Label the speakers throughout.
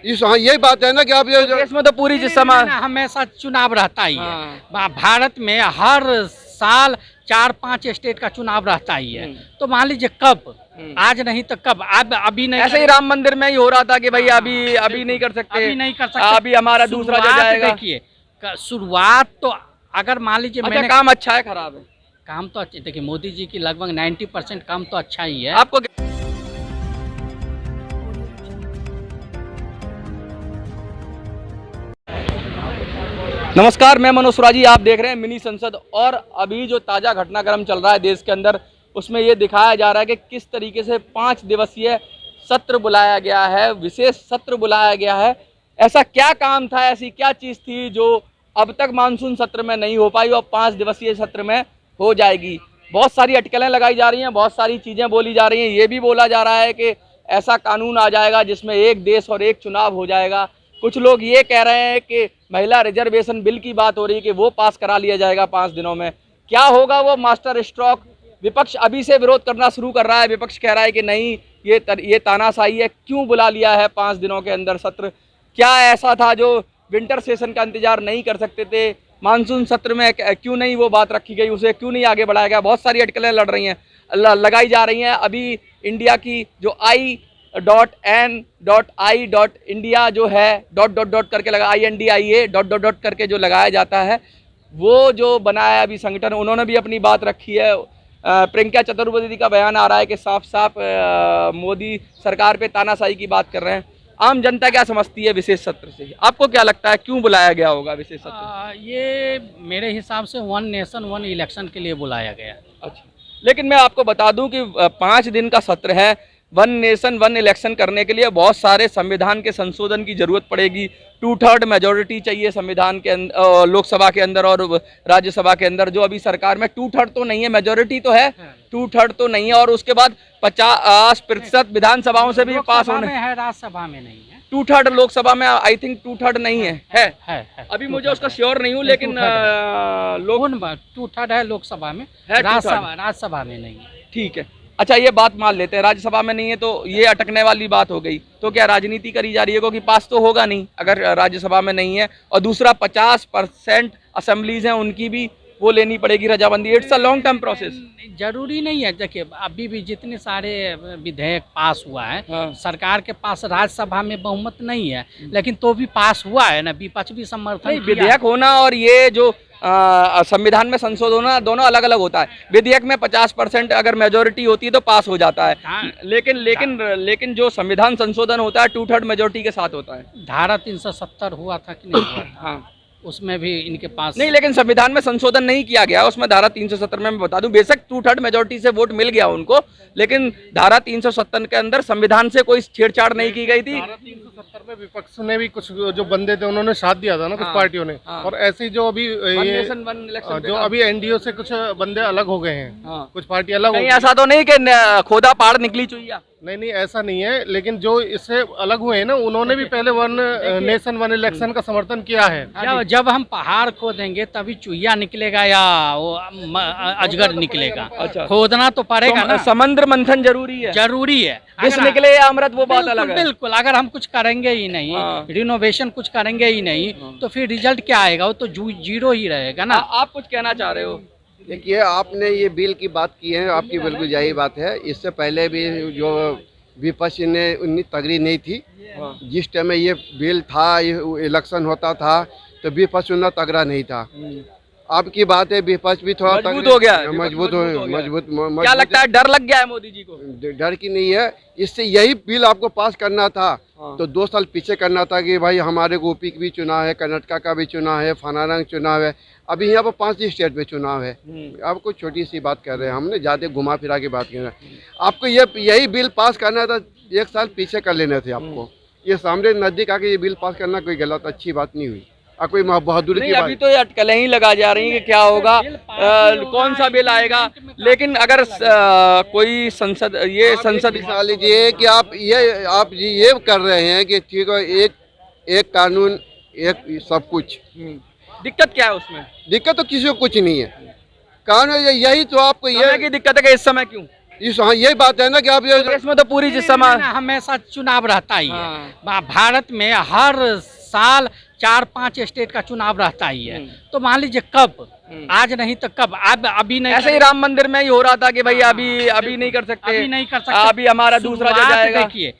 Speaker 1: इस हाँ यही बात है ना कि आप ये
Speaker 2: देश में तो पूरी जिस समय
Speaker 3: हमेशा चुनाव रहता ही है। भारत में हर साल 4-5 स्टेट का चुनाव रहता ही है। तो मान लीजिए कब, आज नहीं तो कब, अब अभी नहीं।
Speaker 2: ऐसे ही राम मंदिर में ही हो रहा था कि भाई अभी नहीं कर सकते,
Speaker 3: अभी नहीं कर सकते,
Speaker 2: अभी हमारा दूसरा जो जाएगा।
Speaker 3: देखिए शुरुआत तो अगर मान लीजिए
Speaker 2: अच्छा, काम अच्छा है खराब है?
Speaker 3: काम तो अच्छे, देखिए मोदी जी की लगभग 90% काम तो अच्छा ही है।
Speaker 2: आपको नमस्कार, मैं मनोज सुराजी, आप देख रहे हैं मिनी संसद। और अभी जो ताज़ा घटनाक्रम चल रहा है देश के अंदर, उसमें ये दिखाया जा रहा है कि किस तरीके से 5 दिवसीय सत्र बुलाया गया है, विशेष सत्र बुलाया गया है। ऐसा क्या काम था, ऐसी क्या चीज़ थी जो अब तक मानसून सत्र में नहीं हो पाई और 5 दिवसीय सत्र में हो जाएगी। बहुत सारी अटकलें लगाई जा रही हैं, बहुत सारी चीज़ें बोली जा रही हैं। ये भी बोला जा रहा है कि ऐसा कानून आ जाएगा जिसमें एक देश और एक चुनाव हो जाएगा। कुछ लोग ये कह रहे हैं कि महिला रिजर्वेशन बिल की बात हो रही है कि वो पास करा लिया जाएगा 5 दिनों में। क्या होगा वो मास्टर स्ट्रोक? विपक्ष अभी से विरोध करना शुरू कर रहा है। विपक्ष कह रहा है कि नहीं, ये तानाशाही है, क्यों बुला लिया है 5 दिनों के अंदर सत्र? क्या ऐसा था जो विंटर सेशन का इंतजार नहीं कर सकते थे? मानसून सत्र में क्यों नहीं वो बात रखी गई, उसे क्यों नहीं आगे बढ़ाया गया? बहुत सारी अटकलें लगाई जा रही हैं। अभी इंडिया की जो I.N.I.India जो है डॉट करके लगा, INDIA करके जो लगाया जाता है, वो जो बनाया अभी संगठन, उन्होंने भी अपनी बात रखी है। प्रियंका चतुर्वेदी का बयान आ रहा है कि साफ साफ मोदी सरकार पे तानाशाही की बात कर रहे हैं। आम जनता क्या समझती है विशेष सत्र से? आपको क्या लगता है क्यों बुलाया गया होगा विशेष सत्र?
Speaker 3: ये मेरे हिसाब से 1 नेशन 1 इलेक्शन के लिए बुलाया गया।
Speaker 2: अच्छा, लेकिन मैं आपको बता दूं कि 5 दिन का सत्र है। 1 नेशन 1 इलेक्शन करने के लिए बहुत सारे संविधान के संशोधन की जरूरत पड़ेगी। 2/3 मेजोरिटी चाहिए संविधान के अंदर, लोकसभा के अंदर और राज्यसभा के अंदर। जो अभी सरकार में 2/3 तो नहीं है, मेजोरिटी तो है, 2/3 तो नहीं है। और उसके बाद 50% विधानसभाओं से भी पास होने
Speaker 3: है, राज्यसभा में नहीं है।
Speaker 2: 2/3 लोकसभा में, आई थिंक 2/3 नहीं है। अभी मुझे उसका श्योर नहीं हूँ, लेकिन
Speaker 3: 2/3 है लोकसभा में, राज्यसभा में नहीं है।
Speaker 2: ठीक है, अच्छा ये बात मान लेते हैं, राज्यसभा में नहीं है तो ये अटकने वाली बात हो गई। तो क्या राजनीति करी जा रही है, क्योंकि पास तो होगा नहीं अगर राज्यसभा में नहीं है। और दूसरा 50% असेंबलीज हैं, उनकी भी वो लेनी पड़ेगी रजामंदी। It's a long term process.
Speaker 3: जरूरी नहीं है, देखिए अभी भी जितने सारे विधेयक पास हुआ है, सरकार के पास राज्यसभा में बहुमत नहीं है, लेकिन तो भी पास हुआ है ना, विपक्ष भी समर्थन।
Speaker 2: विधेयक होना और ये जो संविधान में संशोधन होना दोनों अलग अलग होता है। विधेयक में 50% अगर मेजोरिटी होती है तो पास हो जाता है, लेकिन जो संविधान संशोधन होता है 2/3 मेजोरिटी के साथ होता है।
Speaker 3: धारा 370 हुआ था कि नहीं हुआ था?
Speaker 2: हाँ,
Speaker 3: उसमें भी इनके पास
Speaker 2: नहीं, लेकिन संविधान में संशोधन नहीं किया गया। उसमें धारा 370 में मैं बता दूं, बेशक 2/3 मेजोरिटी से वोट मिल गया उनको, लेकिन धारा 370 के अंदर संविधान से कोई छेड़छाड़ नहीं की गई थी।
Speaker 4: धारा 370 में विपक्ष ने भी कुछ जो बंदे थे उन्होंने साथ दिया था ना, कुछ पार्टियों ने। और ऐसे जो अभी ये जो अभी एनडीओ से कुछ बंदे अलग हो गए हैं, कुछ पार्टी अलग।
Speaker 2: नहीं, ऐसा तो नहीं कि खोदा पहाड़ निकली चुईया।
Speaker 4: नहीं, ऐसा नहीं है, लेकिन जो इससे अलग हुए हैं ना, उन्होंने भी पहले 1 नेशन 1 इलेक्शन का समर्थन किया है।
Speaker 3: जब हम पहाड़ खोदेंगे तभी चूहिया निकलेगा या वो अजगर निकलेगा।
Speaker 2: अच्छा,
Speaker 3: खोदना तो पड़ेगा ना।
Speaker 2: समंदर मंथन जरूरी है। विष निकले या अमृत, वो बात अलग है।
Speaker 3: बिल्कुल, अगर हम कुछ करेंगे ही नहीं, रिनोवेशन कुछ करेंगे ही नहीं, तो फिर रिजल्ट क्या आएगा? वो तो 0 ही रहेगा ना।
Speaker 2: आप कुछ कहना चाह रहे हो?
Speaker 1: देखिए, आपने ये बिल की बात की है, आपकी बिल्कुल यही बात है। इससे पहले भी जो विपक्ष ने उतनी तगड़ी नहीं थी, जिस टाइम में ये बिल था, ये इलेक्शन होता था, तो विपक्ष उतना तगड़ा नहीं था। आपकी बात है, विपक्ष भी थोड़ा
Speaker 2: मजबूत हो गया,
Speaker 1: मजबूत।
Speaker 2: क्या लगता है, डर लग गया है मोदी जी को?
Speaker 1: डर की नहीं है, इससे यही बिल आपको पास करना था तो 2 साल पीछे करना था कि भाई हमारे को यूपी भी चुनाव है, कर्नाटका का भी चुनाव है, फनारंग चुनाव है, अभी यहाँ पर 5 स्टेट में चुनाव है। आपको छोटी सी बात कर रहे हैं, हमने ज़्यादा घुमा फिरा के बात कर रहे हैं। आपको यही बिल पास करना था, 1 साल पीछे कर लेने थे आपको। ये सामने नज़दीक आके ये बिल पास करना कोई गलत अच्छी बात नहीं हुई। कोई बहादुरी की बात।
Speaker 2: अभी तो ये अटकलें ही लगा जा रही हैं कि क्या होगा, कौन सा बिल आएगा। लेकिन अगर कोई संसद
Speaker 1: मान लीजिए कि आप ये कर रहे हैं कि ठीक है, एक कानून एक सब कुछ।
Speaker 2: दिक्कत क्या है उसमें?
Speaker 1: दिक्कत तो किसी को कुछ नहीं है, कानून यही तो आपको ये
Speaker 2: की दिक्कत है कि इस समय क्यों
Speaker 1: इस हाँ यही बात है ना कि आप ये
Speaker 2: इसमें तो पूरी जिस समय
Speaker 3: हमेशा चुनाव रहता ही है।
Speaker 2: हाँ।
Speaker 3: भारत में हर साल 4-5 स्टेट का चुनाव रहता ही है। तो मान लीजिए कब, आज नहीं तो कब, अब अभी नहीं।
Speaker 2: ऐसे ही राम मंदिर में ही हो रहा था कि भाई अभी नहीं कर सकते,
Speaker 3: अभी नहीं कर सकते,
Speaker 2: अभी हमारा दूसरा जो जाएगा।
Speaker 3: देखिए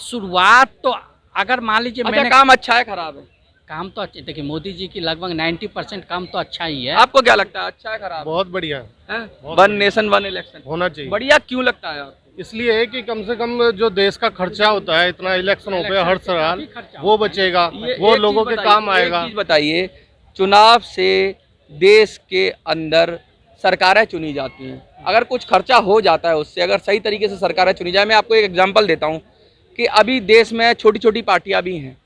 Speaker 3: शुरुआत तो अगर मान लीजिए
Speaker 2: अच्छा, काम अच्छा है खराब है?
Speaker 3: काम तो अच्छे, देखिए मोदी जी की लगभग 90% काम तो अच्छा ही है।
Speaker 2: आपको क्या लगता है, अच्छा है खराब?
Speaker 4: बहुत बढ़िया
Speaker 2: है। वन नेशन वन इलेक्शन
Speaker 4: होना चाहिए।
Speaker 2: बढ़िया क्यों लगता है?
Speaker 4: इसलिए है कि कम से कम जो देश का खर्चा होता है, इतना इलेक्शनों पे हर साल, वो बचेगा, वो लोगों के काम आएगा।
Speaker 2: एक चीज बताइए, चुनाव से देश के अंदर सरकारें चुनी जाती हैं, अगर कुछ खर्चा हो जाता है उससे, अगर सही तरीके से सरकारें चुनी जाए। मैं आपको एक एग्जांपल देता हूं कि अभी देश में छोटी छोटी पार्टियां भी हैं,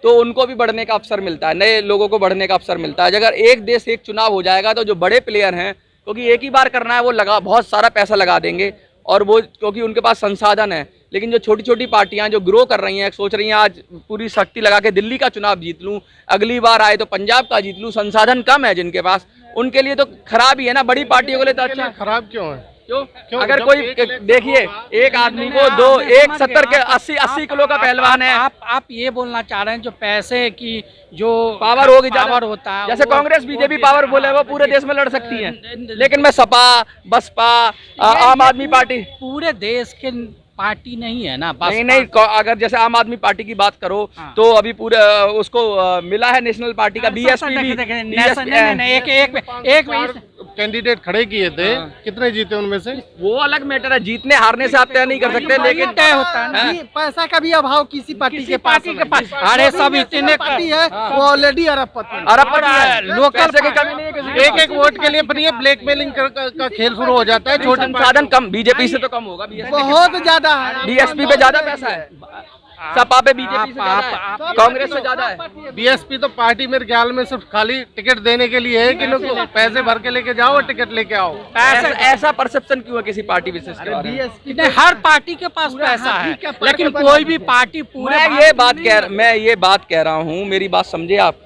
Speaker 2: तो उनको भी बढ़ने का अवसर मिलता है, नए लोगों को बढ़ने का अवसर मिलता है। अगर एक देश एक चुनाव हो जाएगा तो जो बड़े प्लेयर हैं, क्योंकि एक ही बार करना है, वो बहुत सारा पैसा लगा देंगे, और वो क्योंकि उनके पास संसाधन है। लेकिन जो छोटी छोटी पार्टियां जो ग्रो कर रही हैं, सोच रही हैं आज पूरी शक्ति लगा के दिल्ली का चुनाव जीत लूं, अगली बार आए तो पंजाब का जीत लूं, संसाधन कम है जिनके पास, उनके लिए तो खराब ही है ना। बड़ी पार्टियों के लिए तो अच्छा।
Speaker 4: खराब क्यों है?
Speaker 2: क्यों? अगर कोई देखिए, एक आदमी को 170 के 80 किलो का पहलवान है।
Speaker 3: आप ये बोलना चाह रहे हैं जो पैसे की जो
Speaker 2: पावर होगी,
Speaker 3: पावर होता है,
Speaker 2: जैसे कांग्रेस बीजेपी पावर बोले वो पूरे देश में लड़ सकती है, लेकिन मैं सपा, बसपा, आम आदमी पार्टी,
Speaker 3: पूरे देश के पार्टी नहीं है ना।
Speaker 2: नहीं, अगर जैसे आम आदमी पार्टी की बात करो तो अभी पूरे उसको मिला है नेशनल पार्टी का बीएसपी भी।
Speaker 3: एक
Speaker 4: कैंडिडेट खड़े किए थे, कितने जीते उनमें से?
Speaker 2: वो अलग मैटर है, जीतने हारने से आप तय नहीं कर सकते, लेकिन
Speaker 3: तय होता है ना।
Speaker 5: पैसा का भी अभाव किसी पार्टी के पास
Speaker 3: अरे सब इतने
Speaker 5: पार्टी है वो ऑलरेडी अरबपति
Speaker 3: लोकल
Speaker 2: पैसे की कमी नहीं है किसी के
Speaker 4: एक एक वोट के लिए फिर ब्लैकमेलिंग का खेल शुरू हो जाता है।
Speaker 2: पास। संसाधन कम, बीजेपी से तो कम होगा,
Speaker 5: बहुत ज्यादा है।
Speaker 2: बीएसपी पे ज्यादा पैसा है, सपा पे बीजेपी से ज्यादा है, कांग्रेस से ज्यादा है।
Speaker 4: बीएसपी तो पार्टी मेरे ख्याल में सिर्फ खाली टिकट देने के लिए है कि लोग पैसे भर के लेके जाओ और टिकट लेके आओ।
Speaker 2: ऐसा परसेप्शन क्यों है किसी पार्टी विशेष के बारे में?
Speaker 3: हर पार्टी के पास पैसा है, लेकिन कोई भी पार्टी पूरे
Speaker 2: मैं ये बात कह रहा हूँ, मेरी बात समझे आप।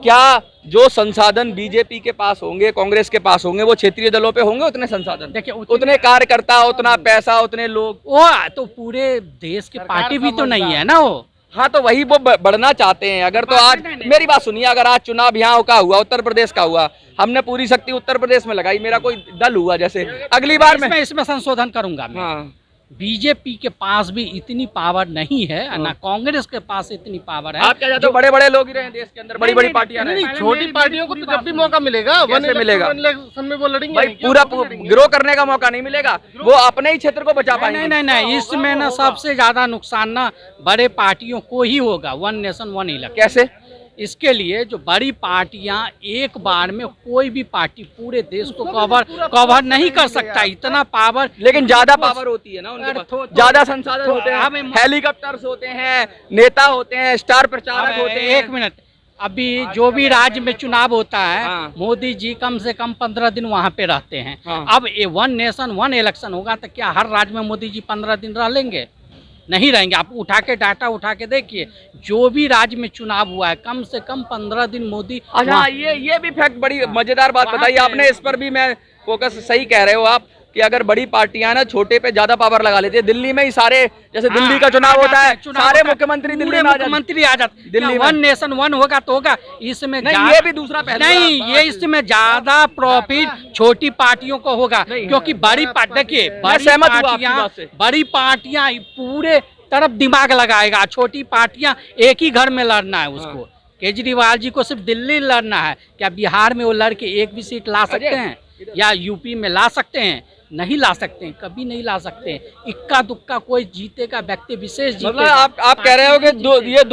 Speaker 2: क्या जो संसाधन बीजेपी के पास होंगे, कांग्रेस के पास होंगे, वो क्षेत्रीय दलों पे होंगे उतने संसाधन?
Speaker 3: देखिए
Speaker 2: उतने कार्यकर्ता, उतना पैसा, उतने लोग,
Speaker 3: वो तो पूरे देश की पार्टी भी तो नहीं है ना वो।
Speaker 2: हाँ, तो वही वो बढ़ना चाहते हैं। अगर तो आज मेरी बात सुनिए, अगर आज चुनाव यहाँ का हुआ, उत्तर प्रदेश का हुआ, हमने पूरी शक्ति उत्तर प्रदेश में लगाई, मेरा कोई दल हुआ, जैसे अगली बार में
Speaker 3: इसमें संशोधन करूंगा मैं।
Speaker 2: हाँ।
Speaker 3: बीजेपी के पास भी इतनी पावर नहीं है, ना कांग्रेस के पास इतनी पावर है।
Speaker 2: आप क्या चाहते हो, बड़े बड़े लोग ही रहे देश के अंदर, बड़ी बड़ी पार्टियां
Speaker 4: नहीं, छोटी पार्टियों को तो जब भी मौका मिलेगा
Speaker 2: कैसे मिलेगा?
Speaker 4: इलेक्शन में वो लड़ेंगे
Speaker 2: भाई, पूरा ग्रो करने का मौका नहीं मिलेगा, वो अपने ही क्षेत्र को बचा पाएंगे।
Speaker 3: नहीं, इसमें ना सबसे ज्यादा नुकसान ना बड़े पार्टियों को ही होगा, वन नेशन वन इलेक्शन।
Speaker 2: कैसे?
Speaker 3: इसके लिए जो बड़ी पार्टियां एक बार में, कोई भी पार्टी पूरे देश को कवर नहीं कर सकता, इतना पावर।
Speaker 2: लेकिन ज्यादा पावर होती है ना उनके पास, ज्यादा संसाधन होते हैं, हेलीकॉप्टर्स होते हैं, नेता होते हैं, स्टार प्रचारक होते हैं।
Speaker 3: एक मिनट, अभी जो भी राज्य में चुनाव होता है,
Speaker 2: हाँ।
Speaker 3: मोदी जी कम से कम 15 दिन वहाँ पे रहते हैं।
Speaker 2: हाँ।
Speaker 3: अब ये वन नेशन वन इलेक्शन होगा तो क्या हर राज्य में मोदी जी 15 दिन रह लेंगे? नहीं रहेंगे। आप डाटा उठा के देखिए, जो भी राज्य में चुनाव हुआ है कम से कम 15 दिन मोदी।
Speaker 2: अच्छा, ये भी फैक्ट, बड़ी मजेदार बात बताई आपने, इस पर भी मैं फोकस, सही कह रहे हो आप कि अगर बड़ी पार्टियां ना छोटे पे ज्यादा पावर लगा लेती है। दिल्ली में ही सारे, जैसे दिल्ली का चुनाव होता है, सारे मुख्यमंत्री दिल्ली में
Speaker 3: मुख्यमंत्री आ जाते, दिल्ली वन नेशन वन होगा तो होगा। इसमें
Speaker 2: ये भी दूसरा पहलू
Speaker 3: नहीं, ये इसमें ज्यादा प्रॉफिट छोटी पार्टियों को होगा, क्योंकि बड़ी देखिए बड़ी पार्टियां पूरे तरफ दिमाग लगाएगा, छोटी पार्टियां एक ही घर में लड़ना है उसको। केजरीवाल जी को सिर्फ दिल्ली लड़ना है, क्या बिहार में वो लड़के एक भी सीट ला सकते हैं? या यूपी में ला सकते हैं? नहीं ला सकते हैं, कभी नहीं ला सकते हैं। इक्का दुक्का कोई जीतेगा, व्यक्ति विशेष जीतेगा।
Speaker 2: मतलब आप कह रहे हो कि ये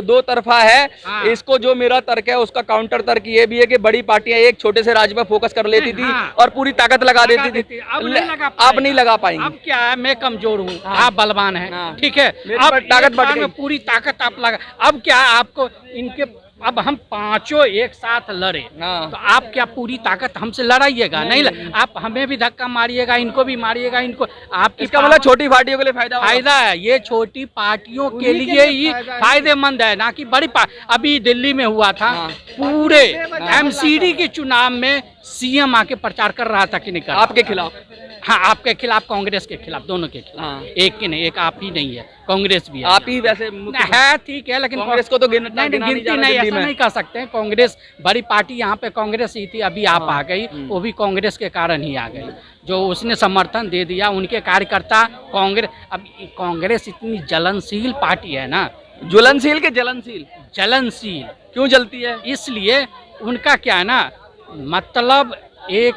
Speaker 2: दो तरफा है। हाँ। इसको जो मेरा तर्क है उसका काउंटर तर्क ये भी है कि बड़ी पार्टियां एक छोटे से राज्य पर फोकस कर लेती थी और पूरी ताकत लगा देती थी, अब नहीं लगा पाएंगे।
Speaker 3: अब क्या है, मैं कमजोर हूँ, आप बलवान हैं, ठीक है, अब
Speaker 2: ताकत बढ़ गई,
Speaker 3: पूरी ताकत आप लगा। अब क्या है, आपको इनके, अब हम पांचों एक साथ लड़े तो आप क्या पूरी ताकत हमसे लड़ाइएगा? नहीं, आप हमें भी धक्का मारिएगा, इनको भी मारिएगा, इनको। आपकी
Speaker 2: इसका मतलब छोटी पार्टियों के लिए फायदा
Speaker 3: है। ये छोटी पार्टियों के लिए ही फायदेमंद है, ना कि बड़ी अभी दिल्ली में हुआ था, पूरे एमसीडी के चुनाव में सीएम आके प्रचार कर रहा था कि नहीं,
Speaker 2: आपके खिलाफ
Speaker 3: हाँ, आपके खिलाफ, कांग्रेस के खिलाफ, दोनों के खिलाफ।
Speaker 2: हाँ।
Speaker 3: एक की नहीं, एक आप ही नहीं है, कांग्रेस भी है।
Speaker 2: आप ही वैसे मुख्य-
Speaker 3: है, ठीक है, लेकिन
Speaker 2: कांग्रेस को तो गिनना
Speaker 3: नहीं,
Speaker 2: गिना नहीं
Speaker 3: गिनती
Speaker 2: जा रहा
Speaker 3: नहीं,
Speaker 2: दिल्ली
Speaker 3: ऐसा
Speaker 2: में।
Speaker 3: नहीं कर सकते हैं। कांग्रेस बड़ी पार्टी, यहाँ पे कांग्रेस ही थी, अभी आप आ गई, वो भी कांग्रेस के कारण ही आ गई। जो उसने समर्थन दे दिया, उनके कार्यकर्ता कांग्रेस, अब कांग्रेस इतनी जलनशील पार्टी है ना,
Speaker 2: ज्वलनशील के जलनशील,
Speaker 3: जलनशील
Speaker 2: क्यों जलती है?
Speaker 3: इसलिए उनका क्या है ना, मतलब एक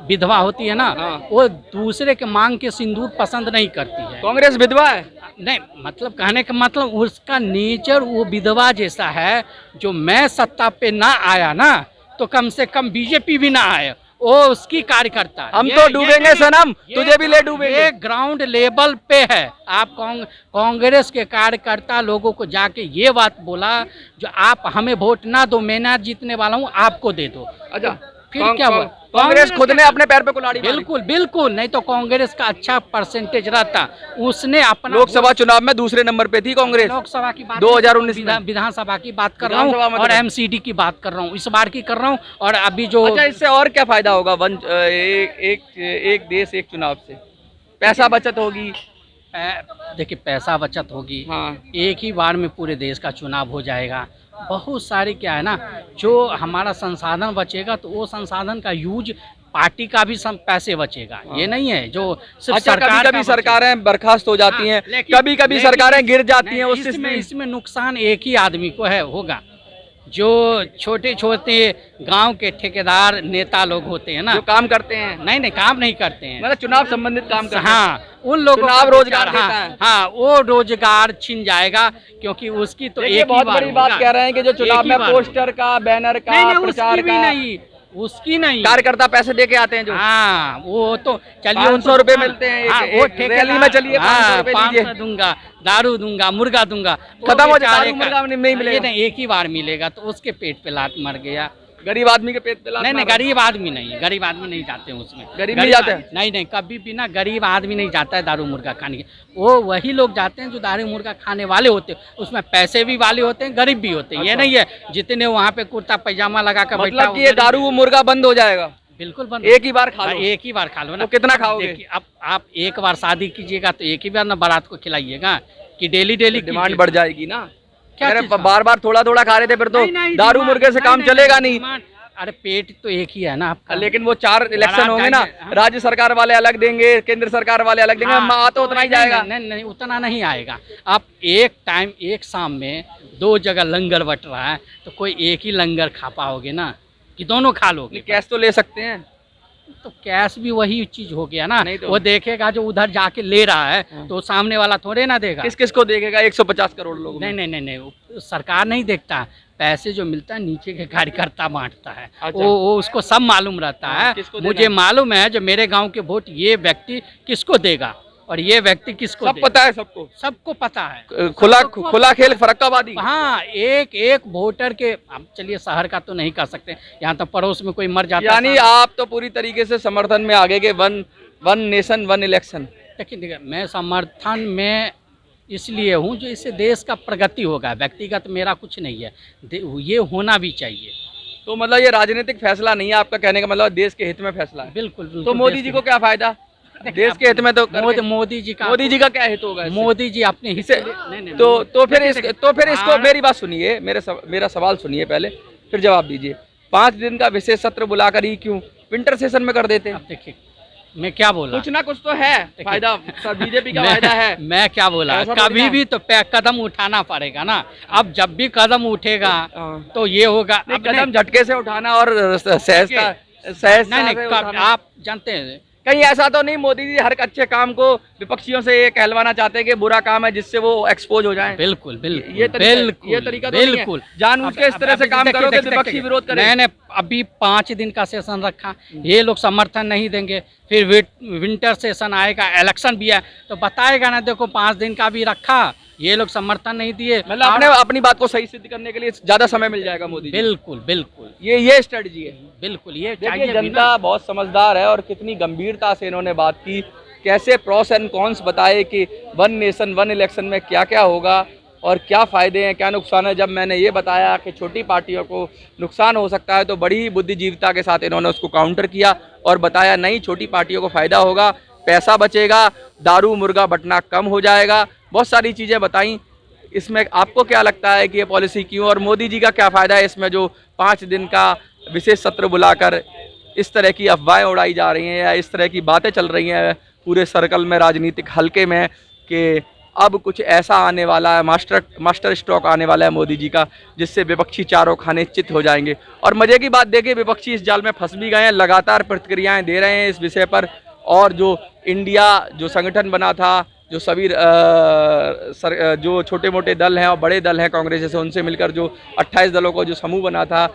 Speaker 3: विधवा होती है ना,
Speaker 2: हाँ।
Speaker 3: वो दूसरे के मांग के सिंदूर पसंद नहीं करती है।
Speaker 2: कांग्रेस विधवा है?
Speaker 3: नहीं, मतलब कहने का मतलब उसका नेचर वो विधवा जैसा है। जो मैं सत्ता पे ना आया ना, तो कम से कम बीजेपी भी ना आए, वो उसकी कार्यकर्ता है।
Speaker 2: हम
Speaker 3: ये-
Speaker 2: तो
Speaker 3: ये
Speaker 2: डूबेंगे
Speaker 3: नहीं,
Speaker 2: सनम,
Speaker 3: ये
Speaker 2: तुझे भी ले डूबेंगे।
Speaker 3: ये ग्राउंड लेवल पे है। आप कांग्रेस के कार्यकर्ता लोगों को जाके ये बात बोला, जो आप हमें वोट ना दो, मैं ना जीतने वाला हूँ, आपको दे दो।
Speaker 2: अच्छा,
Speaker 3: फिर क्या हुआ?
Speaker 2: कांग्रेस खुद ने अपने पैर पे कुल्हाड़ी मारी।
Speaker 3: बिल्कुल बिल्कुल, नहीं तो कांग्रेस का अच्छा परसेंटेज रहता। उसने अपना
Speaker 2: लोकसभा चुनाव में दूसरे नंबर पे थी कांग्रेस।
Speaker 3: लोकसभा की बात
Speaker 2: 2019 में।
Speaker 3: विधानसभा की बात कर रहा
Speaker 2: विधानसभा
Speaker 3: हूँ,
Speaker 2: में
Speaker 3: और
Speaker 2: तो-
Speaker 3: एमसीडी की बात कर रहा हूँ, इस बार की कर रहा हूँ। और अभी जो
Speaker 2: अच्छा, इससे और क्या फायदा होगा एक देश एक चुनाव से? पैसा बचत होगी।
Speaker 3: देखिए, पैसा बचत होगी,
Speaker 2: हाँ।
Speaker 3: एक ही बार में पूरे देश का चुनाव हो जाएगा। बहुत सारे क्या है ना, जो हमारा संसाधन बचेगा, तो वो संसाधन का यूज पार्टी का भी पैसे बचेगा। ये नहीं है जो सिर्फ
Speaker 2: अच्छा,
Speaker 3: सरकार
Speaker 2: कभी
Speaker 3: का
Speaker 2: कभी
Speaker 3: बचेगा।
Speaker 2: सरकारें बर्खास्त हो जाती हैं, कभी कभी
Speaker 3: लेकिन
Speaker 2: सरकारें गिर जाती हैं, उससे
Speaker 3: इसमें नुकसान एक ही आदमी को है, होगा जो छोटे छोटे गांव के ठेकेदार नेता लोग होते हैं ना,
Speaker 2: जो काम करते हैं,
Speaker 3: नहीं काम नहीं करते हैं,
Speaker 2: मतलब चुनाव संबंधित काम करते हैं।
Speaker 3: हाँ, उन लोगों
Speaker 2: चुनाव
Speaker 3: को
Speaker 2: रोजगार
Speaker 3: हाँ,
Speaker 2: देता है।
Speaker 3: हाँ, वो रोजगार छिन जाएगा, क्योंकि उसकी तो
Speaker 2: देखिए,
Speaker 3: एक ही
Speaker 2: बहुत
Speaker 3: बार
Speaker 2: बड़ी बात
Speaker 3: होगा।
Speaker 2: कह रहे हैं कि जो चुनाव
Speaker 3: एक ही
Speaker 2: में
Speaker 3: बार
Speaker 2: पोस्टर का, बैनर का,
Speaker 3: नहीं,
Speaker 2: प्रचार
Speaker 3: उसकी भी
Speaker 2: का,
Speaker 3: नहीं, उसकी नहीं,
Speaker 2: कार्यकर्ता पैसे दे के आते हैं जो।
Speaker 3: हाँ, वो तो चलिए,
Speaker 2: 500 रुपए मिलते हैं
Speaker 3: हाँ,
Speaker 2: एक-
Speaker 3: वो
Speaker 2: एक
Speaker 3: ठेकेदार-
Speaker 2: रैली में चलिए 500 रुपए
Speaker 3: हाँ,
Speaker 2: लीजिए।
Speaker 3: 500 दूंगा, दारू दूंगा, मुर्गा दूंगा,
Speaker 2: खत्म हो जाए,
Speaker 3: बेचारे
Speaker 2: दारू मुर्गा नहीं मिलेगा।
Speaker 3: ये नहीं, एक ही बार मिलेगा, तो उसके पेट पे लात मर गया।
Speaker 2: गरीब आदमी के पेट पे लात
Speaker 3: नहीं,
Speaker 2: मार रहा है।
Speaker 3: गरीब आदमी नहीं, गरीब आदमी नहीं जाते हैं उसमें।
Speaker 2: गरीब नहीं जाते हैं?
Speaker 3: नहीं, कभी भी ना, गरीब आदमी नहीं जाता है दारू मुर्गा खाने के। वो वही लोग जाते हैं जो दारू मुर्गा खाने वाले होते हैं, उसमें पैसे भी वाले होते हैं, गरीब भी होते हैं। ये नहीं है जितने वहाँ पे कुर्ता पैजामा लगा कर बैठा
Speaker 2: मतलब कि ये दारू मुर्गा बंद हो जाएगा?
Speaker 3: बिल्कुल बंद।
Speaker 2: एक ही बार खा लो?
Speaker 3: एक ही बार खा लो ना।
Speaker 2: तो कितना
Speaker 3: अब
Speaker 2: खाओगे?
Speaker 3: देखिए, अब आप एक बार शादी कीजिएगा तो एक ही बार ना बारात को खिलाइएगा, कि डेली डेली
Speaker 2: डिमांड बढ़ जाएगी ना।
Speaker 3: क्या
Speaker 2: अगर
Speaker 3: चीज़ का?
Speaker 2: बार बार थोड़ा थोड़ा खा रहे थे फिर तो दारू
Speaker 3: डिमांड-
Speaker 2: मुर्गे से काम चलेगा नहीं।
Speaker 3: डिमांड- अरे पेट तो एक ही है ना आपका।
Speaker 2: लेकिन वो 4 इलेक्शन
Speaker 3: बारात
Speaker 2: होंगे ना,
Speaker 3: जाएंगे, हाँ।
Speaker 2: राज्य सरकार वाले अलग देंगे, केंद्र सरकार वाले अलग देंगे,
Speaker 3: हाँ,
Speaker 2: तो उतना ही
Speaker 3: नहीं,
Speaker 2: जाएगा।
Speaker 3: नहीं, उतना नहीं आएगा। आप एक टाइम, एक शाम में 2 जगह लंगर बट रहा है, तो कोई एक ही लंगर खा पाओगे ना, कि दोनों खा लोगे?
Speaker 2: कैश तो ले सकते हैं।
Speaker 3: तो कैश भी वही चीज हो गया ना।
Speaker 2: नहीं तो-
Speaker 3: वो देखेगा जो उधर जाके ले रहा है, तो सामने वाला थोड़े ना देगा।
Speaker 2: किस किस को देखेगा? 150 करोड़ लोग।
Speaker 3: नहीं, वो सरकार नहीं देखता। पैसे जो मिलता है नीचे के कार्यकर्ता बांटता है।
Speaker 2: अच्छा।
Speaker 3: वो उसको सब मालूम रहता
Speaker 2: हाँ,
Speaker 3: है।
Speaker 2: किसको देना
Speaker 3: मुझे
Speaker 2: है?
Speaker 3: मालूम है जो मेरे गांव के वोट ये व्यक्ति किसको देगा और ये व्यक्ति किसको
Speaker 2: सब
Speaker 3: देगा।
Speaker 2: पता है सबको,
Speaker 3: सबको पता है।
Speaker 2: खुला खेल फरक्काबादी।
Speaker 3: हाँ, एक वोटर के, अब चलिए शहर का तो नहीं कर सकते, यहाँ तो पड़ोस में कोई मर जाता है।
Speaker 2: यानी आप तो पूरी तरीके से समर्थन में आगे के वन नेशन वन इलेक्शन।
Speaker 3: देखिए, मैं समर्थन में इसलिए हूँ जो इससे देश का प्रगति होगा, व्यक्तिगत मेरा कुछ नहीं है, ये होना भी चाहिए।
Speaker 2: तो मतलब ये राजनीतिक फैसला नहीं है आपका, कहने का मतलब देश के हित में फैसला है।
Speaker 3: बिल्कुल बिल्कुल।
Speaker 2: तो मोदी जी को क्या फायदा? देश के हित में तो
Speaker 3: मोदी जी
Speaker 2: का क्या हित होगा इससे?
Speaker 3: मोदी जी अपने हित
Speaker 2: इसे
Speaker 3: नहीं,
Speaker 2: तो फिर इसको
Speaker 3: हाँ।
Speaker 2: मेरी बात सुनिए, मेरा सवाल सुनिए पहले, फिर जवाब दीजिए। 5 दिन का विशेष सत्र बुलाकर ही क्यों विंटर सेशन में कर देते?
Speaker 3: अब देखिए, मैं क्या बोला,
Speaker 2: कुछ ना कुछ तो है फायदा, बीजेपी का फायदा है।
Speaker 3: मैं क्या बोला,
Speaker 2: ऐसा थोड़ी
Speaker 3: कभी
Speaker 2: ना
Speaker 3: भी तो कदम उठाना पड़ेगा ना। अब जब भी कदम उठेगा
Speaker 2: हाँ।
Speaker 3: तो ये होगा।
Speaker 2: नहीं,
Speaker 3: अब नहीं-
Speaker 2: कदम झटके से उठाना और सहजता
Speaker 3: नहीं,
Speaker 2: से
Speaker 3: कब
Speaker 2: उठाना।
Speaker 3: आप जानते हैं,
Speaker 2: कहीं ऐसा तो नहीं मोदी जी हर अच्छे काम को विपक्षियों से ये कहलवाना चाहते हैं कि बुरा काम है जिससे वो एक्सपोज हो जाएं?
Speaker 3: बिल्कुल बिल्कुल
Speaker 2: ये तरीका तो नहीं है।
Speaker 3: बिल्कुल
Speaker 2: जानबूझ के इस तरह से काम करोगे तो विपक्षी विरोध करें।
Speaker 3: मैंने अभी 5 दिन का सेशन रखा, ये लोग समर्थन नहीं देंगे, फिर विंटर सेशन आएगा, इलेक्शन भी है तो बताएगा ना, देखो 5 दिन का भी रखा, ये लोग समर्थन नहीं दिए।
Speaker 2: मतलब आपने अपनी बात को सही सिद्ध करने के लिए ज्यादा समय मिल जाएगा मोदी जी।
Speaker 3: बिल्कुल बिल्कुल,
Speaker 2: ये स्ट्रेटजी है।
Speaker 3: बिल्कुल ये
Speaker 2: देखिए,
Speaker 3: चाहिए भी
Speaker 2: जनता
Speaker 3: ना।
Speaker 2: बहुत समझदार है और कितनी गंभीरता से इन्होंने बात की, कैसे प्रोस एंड कॉन्स बताए कि वन नेशन वन इलेक्शन में क्या क्या होगा और क्या फ़ायदे हैं, क्या नुकसान है। जब मैंने ये बताया कि छोटी पार्टियों को नुकसान हो सकता है तो बड़ी बुद्धिजीविता के साथ इन्होंने उसको काउंटर किया और बताया नहीं, छोटी पार्टियों को फ़ायदा होगा, पैसा बचेगा, दारू मुर्गा बंटना कम हो जाएगा, बहुत सारी चीज़ें बताई। इसमें आपको क्या लगता है कि ये पॉलिसी क्यों, और मोदी जी का क्या फ़ायदा है इसमें जो 5 दिन का विशेष सत्र बुलाकर इस तरह की अफवाहें उड़ाई जा रही हैं या इस तरह की बातें चल रही हैं पूरे सर्कल में, राजनीतिक हलके में, कि अब कुछ ऐसा आने वाला है, मास्टर स्ट्रोक आने वाला है मोदी जी का, जिससे विपक्षी चारों खाने चित हो जाएंगे। और मज़े की बात देखिए, विपक्षी इस जाल में फंस भी गए हैं, लगातार प्रतिक्रियाएं दे रहे हैं इस विषय पर। और जो इंडिया जो संगठन बना था, जो सभी जो छोटे मोटे दल हैं और बड़े दल हैं कांग्रेस जैसे, उनसे मिलकर जो 28 दलों को जो समूह बना था,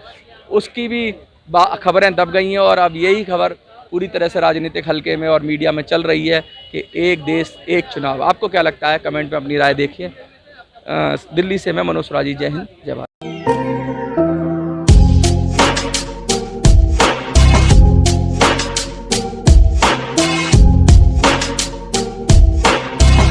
Speaker 2: उसकी भी खबरें दब गई हैं। और अब यही खबर पूरी तरह से राजनीतिक हलके में और मीडिया में चल रही है कि एक देश एक चुनाव। आपको क्या लगता है, कमेंट में अपनी राय देखिए। दिल्ली से मैं मनोज राजी, जय हिंद, जय भारत।